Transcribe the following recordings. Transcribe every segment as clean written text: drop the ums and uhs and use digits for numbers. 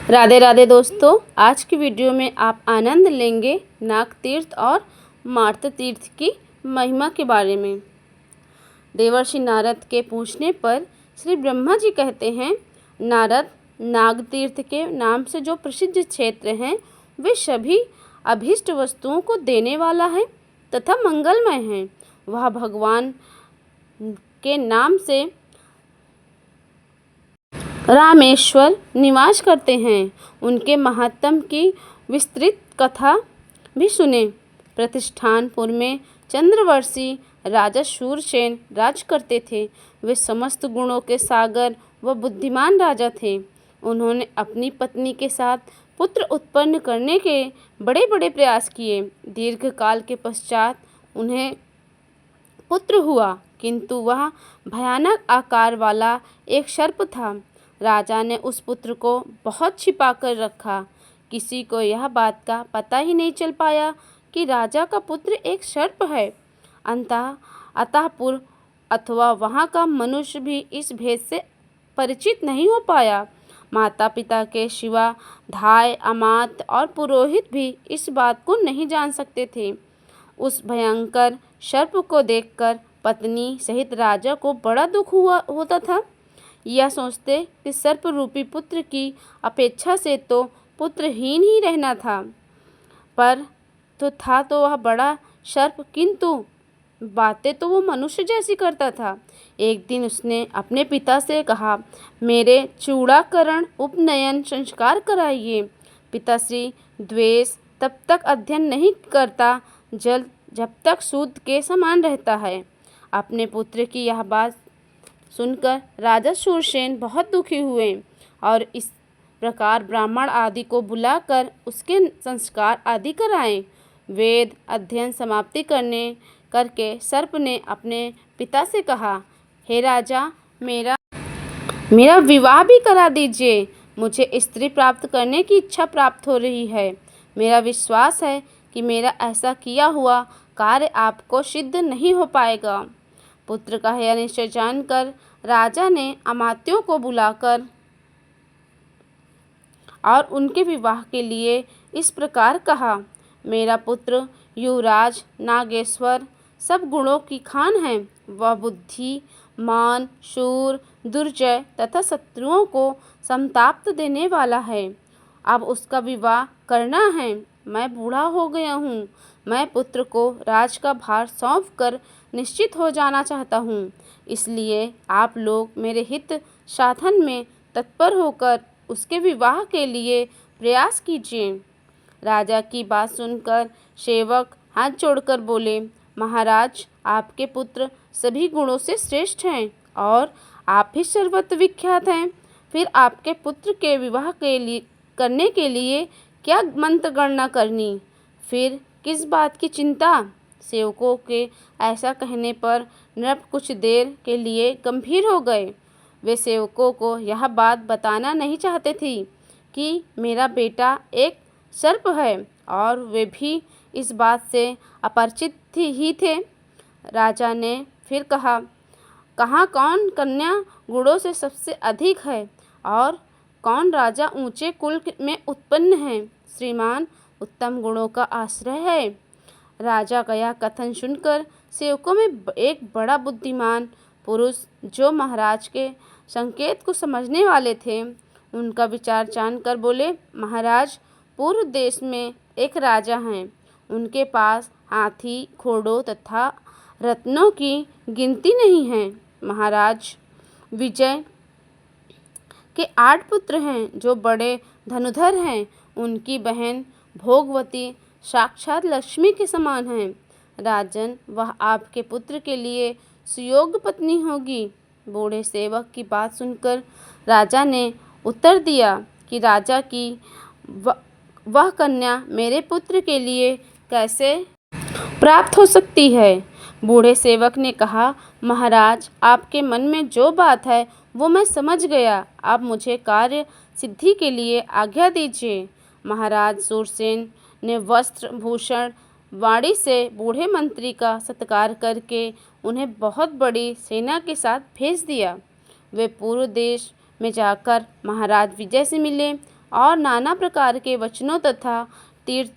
राधे राधे दोस्तों, आज की वीडियो में आप आनंद लेंगे नाग तीर्थ और मार्त तीर्थ की महिमा के बारे में। देवर्षि नारद के पूछने पर श्री ब्रह्मा जी कहते हैं, नारद, नाग तीर्थ के नाम से जो प्रसिद्ध क्षेत्र हैं वे सभी अभीष्ट वस्तुओं को देने वाला है तथा मंगलमय हैं। वह भगवान के नाम से रामेश्वर निवास करते हैं। उनके महात्म की विस्तृत कथा भी सुने। प्रतिष्ठानपुर में चंद्रवर्षी राजा शूरसेन राज करते थे। वे समस्त गुणों के सागर व बुद्धिमान राजा थे। उन्होंने अपनी पत्नी के साथ पुत्र उत्पन्न करने के बड़े बड़े प्रयास किए। दीर्घ काल के पश्चात उन्हें पुत्र हुआ, किंतु वह भयानक आकार वाला एक सर्प था। राजा ने उस पुत्र को बहुत छिपा कर रखा। किसी को यह बात का पता ही नहीं चल पाया कि राजा का पुत्र एक सर्प है। अतःपुर अथवा वहाँ का मनुष्य भी इस भेद से परिचित नहीं हो पाया। माता पिता के सिवा धाय, अमात्य और पुरोहित भी इस बात को नहीं जान सकते थे। उस भयंकर सर्प को देखकर पत्नी सहित राजा को बड़ा दुख होता था। यह सोचते कि सर्प रूपी पुत्र की अपेक्षा से तो पुत्रहीन ही रहना था, पर तो वह बड़ा सर्प, किंतु बातें तो वो मनुष्य जैसी करता था। एक दिन उसने अपने पिता से कहा, मेरे चूड़ाकरण उपनयन संस्कार कराइए। पिताश्री द्वेष तब तक अध्ययन नहीं करता जब तक सूद के समान रहता है। अपने पुत्र की यह बात सुनकर राजा शूरसेन बहुत दुखी हुए और इस प्रकार ब्राह्मण आदि को बुलाकर उसके संस्कार आदि कराए। वेद अध्ययन समाप्ति करके सर्प ने अपने पिता से कहा, हे राजा, मेरा विवाह भी करा दीजिए। मुझे स्त्री प्राप्त करने की इच्छा प्राप्त हो रही है। मेरा विश्वास है कि मेरा ऐसा किया हुआ कार्य आपको सिद्ध नहीं हो पाएगा। पुत्र का यह निश्चय जानकर राजा ने अमात्यों को बुलाकर और उनके विवाह के लिए इस प्रकार कहा, मेरा पुत्र युवराज नागेश्वर सब गुणों की खान है। वह बुद्धि, मान, शूर, दुर्जय तथा शत्रुओं को संताप देने वाला है। अब उसका विवाह करना है। मैं बूढ़ा हो गया हूँ। मैं पुत्र को राज का भार सौंप कर निश्चित हो जाना चाहता हूँ। इसलिए आप लोग मेरे हित साधन में तत्पर होकर उसके विवाह के लिए प्रयास कीजिए। राजा की बात सुनकर सेवक हाथ जोड़कर बोले, महाराज, आपके पुत्र सभी गुणों से श्रेष्ठ हैं और आप ही सर्वत्र विख्यात हैं। फिर आपके पुत्र के विवाह करने के लिए क्या मंत्र गणना करनी, फिर किस बात की चिंता। सेवकों के ऐसा कहने पर नृप कुछ देर के लिए गंभीर हो गए। वे सेवकों को यह बात बताना नहीं चाहते थे कि मेरा बेटा एक सर्प है, और वे भी इस बात से अपरिचित ही थे। राजा ने फिर कहा, कौन कन्या गुणों से सबसे अधिक है और कौन राजा ऊंचे कुल में उत्पन्न है। श्रीमान उत्तम गुणों का आश्रय है। राजा का यह कथन सुनकर सेवकों में एक बड़ा बुद्धिमान पुरुष, जो महाराज के संकेत को समझने वाले थे, उनका विचार जानकर बोले, महाराज, पूर्व देश में एक राजा हैं। उनके पास हाथी, घोड़ों तथा रत्नों की गिनती नहीं है। महाराज विजय के 8 पुत्र हैं जो बड़े धनुधर हैं। उनकी बहन भोगवती साक्षात लक्ष्मी के समान है। राजन, वह आपके पुत्र के लिए सुयोग्य पत्नी होगी। बूढ़े सेवक की बात सुनकर राजा ने उत्तर दिया कि राजा की वह कन्या मेरे पुत्र के लिए कैसे प्राप्त हो सकती है। बूढ़े सेवक ने कहा, महाराज, आपके मन में जो बात है वो मैं समझ गया। आप मुझे कार्य सिद्धि के लिए आज्ञा दीजिए। महाराज शूरसेन ने वस्त्र भूषण वाणी से बूढ़े मंत्री का सत्कार करके उन्हें बहुत बड़ी सेना के साथ भेज दिया। वे पूर्व देश में जाकर महाराज विजय से मिले और नाना प्रकार के वचनों तथा तीर्थ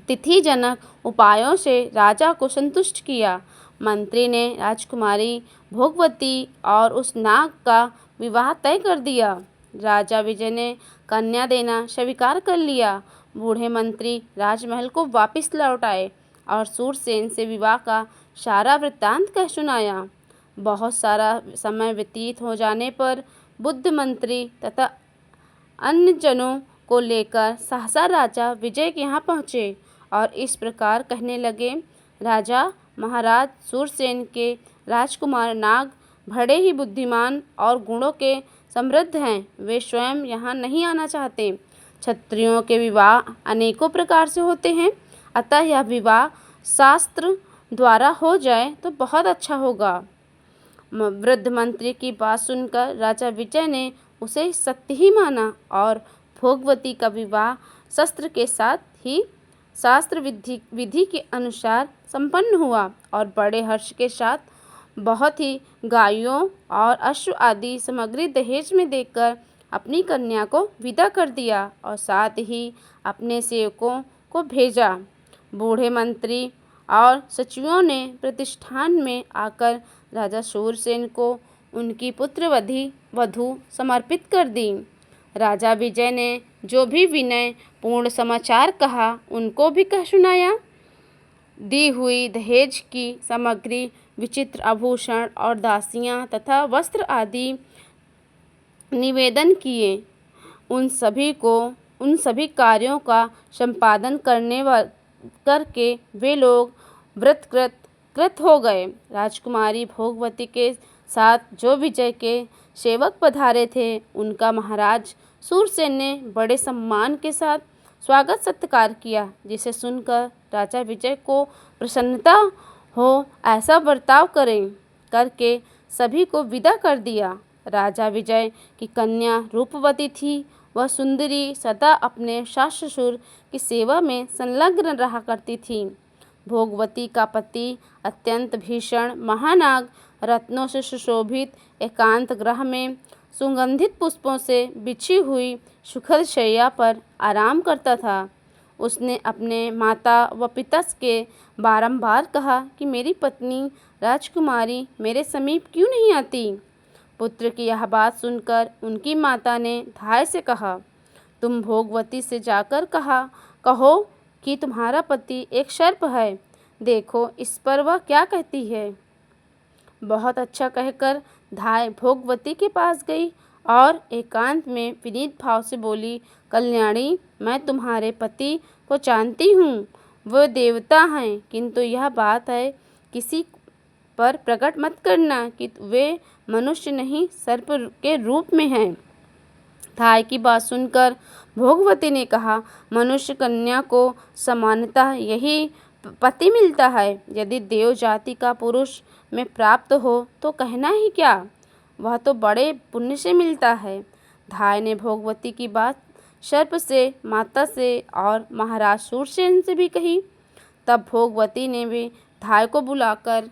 तिथिजनक उपायों से राजा को संतुष्ट किया। मंत्री ने राजकुमारी भोगवती और उस नाग का विवाह तय कर दिया। राजा विजय ने कन्या देना स्वीकार कर लिया। बूढ़े मंत्री राजमहल को वापस लौट आए और सूरसेन से विवाह का सारा वृत्तांत कह सुनाया। बहुत सारा समय व्यतीत हो जाने पर बुद्ध मंत्री तथा अन्य जनों को लेकर सहसा राजा विजय के यहाँ पहुँचे और इस प्रकार कहने लगे, राजा महाराज सूरसेन के राजकुमार नाग बड़े ही बुद्धिमान और गुणों के समृद्ध हैं। वे स्वयं यहाँ नहीं आना चाहते। क्षत्रियों के विवाह अनेकों प्रकार से होते हैं, अतः यह विवाह शास्त्र द्वारा हो जाए तो बहुत अच्छा होगा। वृद्ध मंत्री की बात सुनकर राजा विजय ने उसे सत्य ही माना और भोगवती का विवाह शस्त्र के साथ ही शास्त्र विधि के अनुसार संपन्न हुआ और बड़े हर्ष के साथ बहुत ही गायों और अश्व आदि सामग्री दहेज में देकर अपनी कन्या को विदा कर दिया और साथ ही अपने सेवकों को भेजा। बूढ़े मंत्री और सचिवों ने प्रतिष्ठान में आकर राजा सूरसेन को उनकी पुत्रवधि वधू समर्पित कर दी। राजा विजय ने जो भी विनय पूर्ण समाचार कहा उनको भी कह सुनाया। दी हुई दहेज की सामग्री, विचित्र आभूषण और दासियां तथा वस्त्र आदि निवेदन किए। उन सभी कार्यों का संपादन करके वे लोग व्रतकृत हो गए। राजकुमारी भोगवती के साथ जो विजय के सेवक पधारे थे उनका महाराज सूरसेन ने बड़े सम्मान के साथ स्वागत सत्कार किया, जिसे सुनकर राजा विजय को प्रसन्नता हो ऐसा बर्ताव करके सभी को विदा कर दिया। राजा विजय की कन्या रूपवती थी। वह सुंदरी सदा अपने सास ससुर की सेवा में संलग्न रहा करती थी। भोगवती का पति अत्यंत भीषण महानाग रत्नों से सुशोभित एकांत गृह में सुगंधित पुष्पों से बिछी हुई सुखद शैया पर आराम करता था। उसने अपने माता व पिता के बारंबार कहा कि मेरी पत्नी राजकुमारी मेरे समीप क्यों नहीं आती। पुत्र की यह बात सुनकर उनकी माता ने धाय से कहा, तुम भोगवती से जाकर कहो कि तुम्हारा पति एक सर्प है, देखो इस पर वह क्या कहती है। बहुत अच्छा कहकर धाय भोगवती के पास गई और एकांत में विनीत भाव से बोली, कल्याणी, मैं तुम्हारे पति को जानती हूँ, वो देवता हैं, किंतु यह बात है किसी पर प्रकट मत करना कि वे मनुष्य नहीं सर्प के रूप में हैं। धाय की बात सुनकर भोगवती ने कहा, मनुष्य कन्या को सामान्यतः यही पति मिलता है। यदि देव जाति का पुरुष में प्राप्त हो तो कहना ही क्या, वह तो बड़े पुण्य से मिलता है। धाय ने भोगवती की बात सर्प से, माता से और महाराज सूरसेन से भी कही। तब भोगवती ने भी धाय को बुलाकर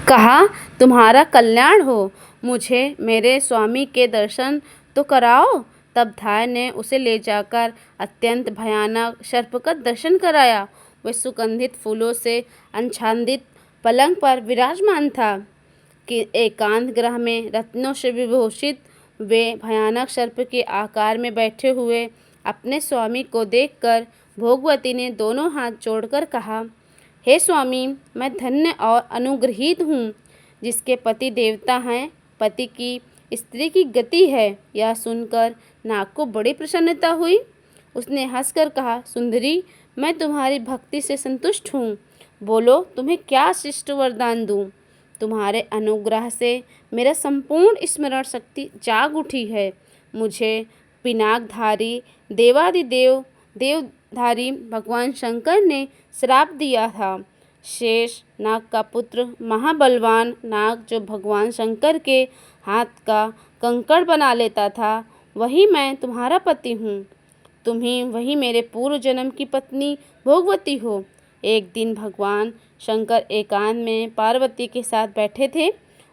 कहा, तुम्हारा कल्याण हो, मुझे मेरे स्वामी के दर्शन तो कराओ। तब धाय ने उसे ले जाकर अत्यंत भयानक सर्प का दर्शन कराया। वह सुगंधित फूलों से आच्छादित पलंग पर विराजमान था कि एकांत गृह में रत्नों से विभूषित वे भयानक सर्प के आकार में बैठे हुए अपने स्वामी को देखकर भोगवती ने दोनों हाथ जोड़कर कहा, हे स्वामी, मैं धन्य और अनुग्रहीत हूँ, जिसके पति देवता हैं, पति की स्त्री की गति है। यह सुनकर नाग को बड़ी प्रसन्नता हुई। उसने हंसकर कहा, सुंदरी, मैं तुम्हारी भक्ति से संतुष्ट हूँ, बोलो तुम्हें क्या शिष्ट वरदान दूँ। तुम्हारे अनुग्रह से मेरा संपूर्ण स्मरण शक्ति जाग उठी है। मुझे पिनाकधारी देवधारी भगवान शंकर ने श्राप दिया था। शेष नाग का पुत्र महाबलवान नाग जो भगवान शंकर के हाथ का कंकड़ बना लेता था, वही मैं तुम्हारा पति हूँ। तुम ही वही मेरे पूर्व जन्म की पत्नी भोगवती हो। एक दिन भगवान शंकर एकांत में पार्वती के साथ बैठे थे।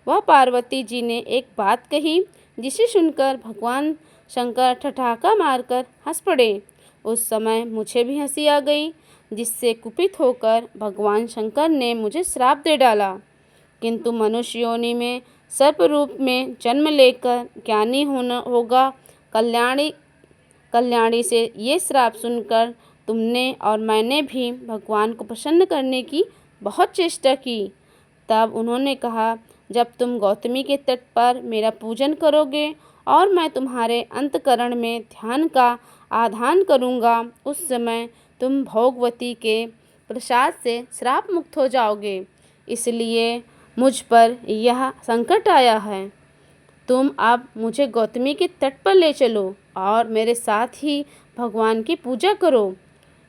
वह पार्वती जी ने एक बात कही, जिसे सुनकर भगवान शंकर ठठाका मारकर हंस पड़े। उस समय मुझे भी हंसी आ गई, जिससे कुपित होकर भगवान शंकर ने मुझे श्राप दे डाला। किंतु मनुष्य योनि में सर्प रूप में जन्म लेकर ज्ञानी होना होगा। कल्याणी से ये श्राप सुनकर तुमने और मैंने भी भगवान को प्रसन्न करने की बहुत चेष्टा की। तब उन्होंने कहा, जब तुम गौतमी के तट पर मेरा पूजन करोगे और मैं तुम्हारे अंतकरण में ध्यान का आधान करूँगा, उस समय तुम भोगवती के प्रसाद से श्राप मुक्त हो जाओगे। इसलिए मुझ पर यह संकट आया है। तुम अब मुझे गौतमी के तट पर ले चलो और मेरे साथ ही भगवान की पूजा करो।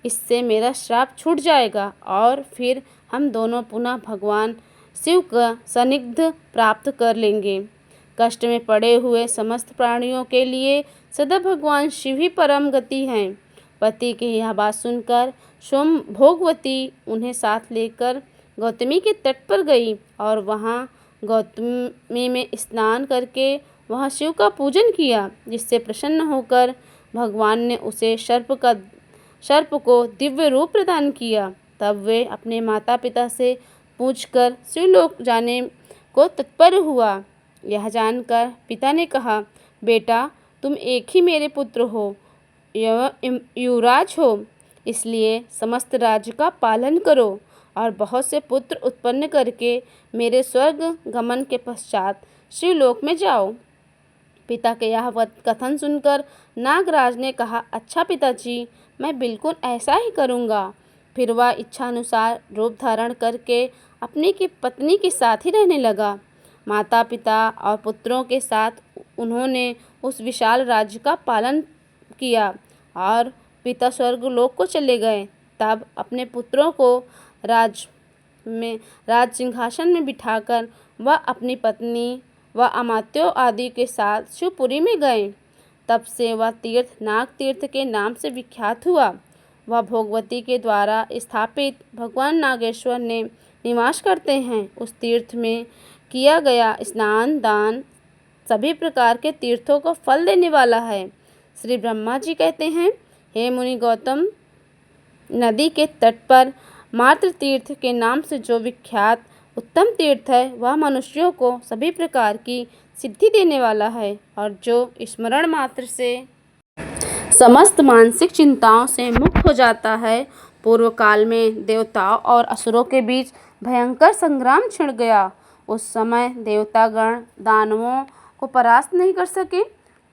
इससे मेरा श्राप छूट जाएगा और फिर हम दोनों पुनः भगवान शिव का सानिध्य प्राप्त कर लेंगे। कष्ट में पड़े हुए समस्त प्राणियों के लिए सदा भगवान शिव ही परम गति हैं। पति की यह बात सुनकर स्वयं भोगवती उन्हें साथ लेकर गौतमी के तट पर गई और वहाँ गौतमी में स्नान करके वहाँ शिव का पूजन किया, जिससे प्रसन्न होकर भगवान ने उसे सर्प को दिव्य रूप प्रदान किया। तब वे अपने माता पिता से पूछकर शिवलोक जाने को तत्पर हुआ। यह जानकर पिता ने कहा, बेटा तुम एक ही मेरे पुत्र हो, युवराज हो, इसलिए समस्त राज्य का पालन करो और बहुत से पुत्र उत्पन्न करके मेरे स्वर्ग गमन के पश्चात शिवलोक में जाओ। पिता के यह कथन सुनकर नागराज ने कहा, अच्छा पिताजी, मैं बिल्कुल ऐसा ही करूँगा। फिर वह इच्छानुसार रूप धारण करके अपनी की पत्नी के साथ ही रहने लगा। माता पिता और पुत्रों के साथ उन्होंने उस विशाल राज्य का पालन किया और पिता स्वर्गलोक को चले गए। तब अपने पुत्रों को राज सिंहासन में बिठाकर वह अपनी पत्नी व अमात्यों आदि के साथ शिवपुरी में गए। तब से वह तीर्थ नाग तीर्थ के नाम से विख्यात हुआ। वह भोगवती के द्वारा स्थापित भगवान नागेश्वर ने निवास करते हैं। उस तीर्थ में किया गया स्नान दान सभी प्रकार के तीर्थों को फल देने वाला है। श्री ब्रह्मा जी कहते हैं, हे मुनि गौतम, नदी के तट पर मातृ तीर्थ के नाम से जो विख्यात उत्तम तीर्थ है, वह मनुष्यों को सभी प्रकार की सिद्धि देने वाला है और जो स्मरण मात्र से समस्त मानसिक चिंताओं से मुक्त हो जाता है। पूर्व काल में देवताओं और असुरों के बीच भयंकर संग्राम छिड़ गया। उस समय देवतागण दानवों को परास्त नहीं कर सके।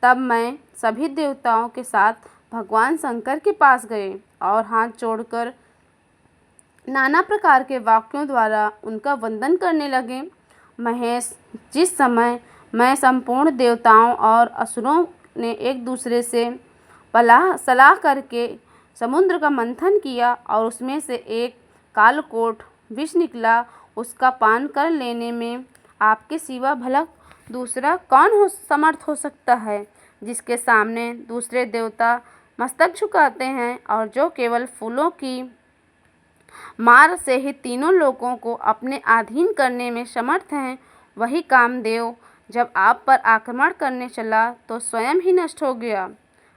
तब मैं सभी देवताओं के साथ भगवान शंकर के पास गए और हाथ जोड़कर नाना प्रकार के वाक्यों द्वारा उनका वंदन करने लगे। महेश, जिस समय मैं संपूर्ण देवताओं और असुरों ने एक दूसरे से सलाह करके समुद्र का मंथन किया और उसमें से एक कालकोट विष निकला, उसका पान कर लेने में आपके सिवा भला दूसरा कौन समर्थ हो सकता है, जिसके सामने दूसरे देवता मस्तक झुकाते हैं और जो केवल फूलों की मार से ही तीनों लोकों को अपने अधीन करने में समर्थ हैं। वही कामदेव जब आप पर आक्रमण करने चला तो स्वयं ही नष्ट हो गया।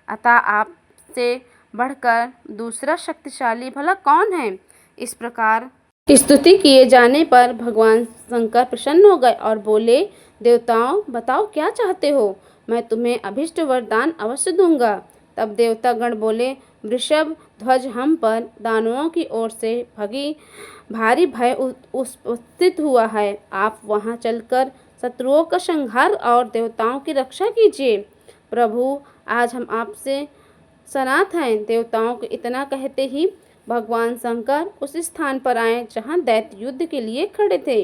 अतः आपसे बढ़कर दूसरा शक्तिशाली भला कौन है। इस प्रकार स्तुति किए जाने पर भगवान शंकर प्रसन्न हो गए और बोले, देवताओं बताओ क्या चाहते हो, मैं तुम्हें अभिष्ट वरदान अवश्य दूंगा। तब देवतागण बोले, वृषभ ध्वज, हम पर दानवों की ओर से भारी भय उपस्थित हुआ है। आप वहां चलकर शत्रुओं का संहार और देवताओं की रक्षा कीजिए। प्रभु, आज हम आपसे सनाथ हैं। देवताओं को इतना कहते ही भगवान शंकर उस स्थान पर आए जहां दैत्य युद्ध के लिए खड़े थे।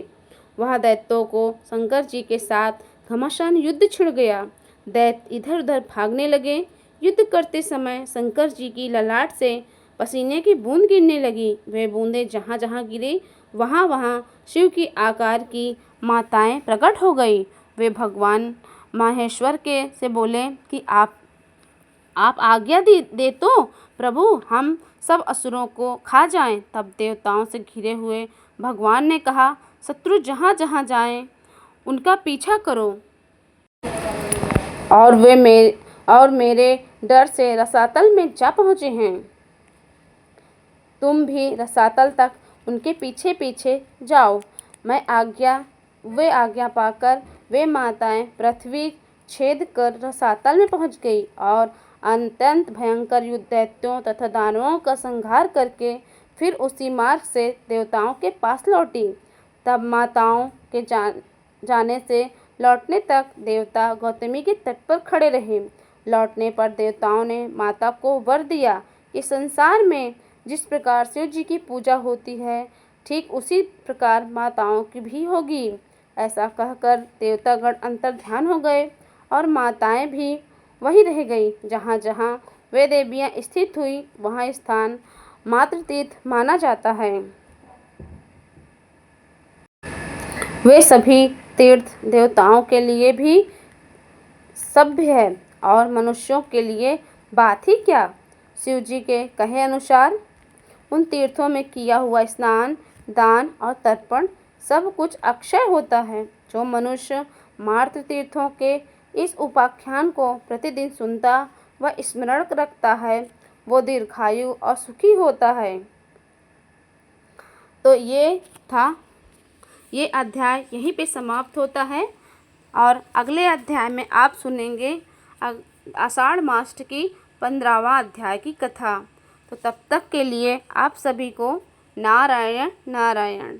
वहां दैत्यों को शंकर जी के साथ घमासान युद्ध छिड़ गया। दैत्य इधर उधर भागने लगे। युद्ध करते समय शंकर जी की ललाट से पसीने की बूंद गिरने लगी। वे बूंदें जहाँ जहाँ गिरी वहाँ वहाँ शिव की आकार की माताएं प्रकट हो गई। वे भगवान माहेश्वर के से बोले कि आप आज्ञा दे तो प्रभु, हम सब असुरों को खा जाएं। तब देवताओं से घिरे हुए भगवान ने कहा, शत्रु जहाँ जहाँ जाएं उनका पीछा करो और और मेरे डर से रसातल में जा पहुँचे हैं। तुम भी रसातल तक उनके पीछे पीछे जाओ। वे आज्ञा पाकर वे माताएं पृथ्वी छेद कर रसातल में पहुंच गई और अत्यंत भयंकर युद्ध दैत्यों तथा दानवों का संहार करके फिर उसी मार्ग से देवताओं के पास लौटी। तब माताओं के जाने से लौटने तक देवता गौतमी के तट पर खड़े रहे। लौटने पर देवताओं ने माता को वर दिया कि संसार में जिस प्रकार शिव जी की पूजा होती है ठीक उसी प्रकार माताओं की भी होगी। ऐसा कहकर देवतागण अंतर ध्यान हो गए और माताएं भी वहीं रह गई। जहाँ जहाँ वे देवियाँ स्थित हुई वहाँ स्थान मातृ तीर्थ माना जाता है। वे सभी तीर्थ देवताओं के लिए भी सभ्य है और मनुष्यों के लिए बात ही क्या। शिव जी के कहे अनुसार उन तीर्थों में किया हुआ स्नान, दान और तर्पण सब कुछ अक्षय होता है। जो मनुष्य मातृ तीर्थों के इस उपाख्यान को प्रतिदिन सुनता व स्मरण रखता है वो दीर्घायु और सुखी होता है। तो ये अध्याय यहीं पे समाप्त होता है और अगले अध्याय में आप सुनेंगे आषाढ़ मास की 15वां अध्याय की कथा। तो तब तक के लिए आप सभी को नारायण नारायण।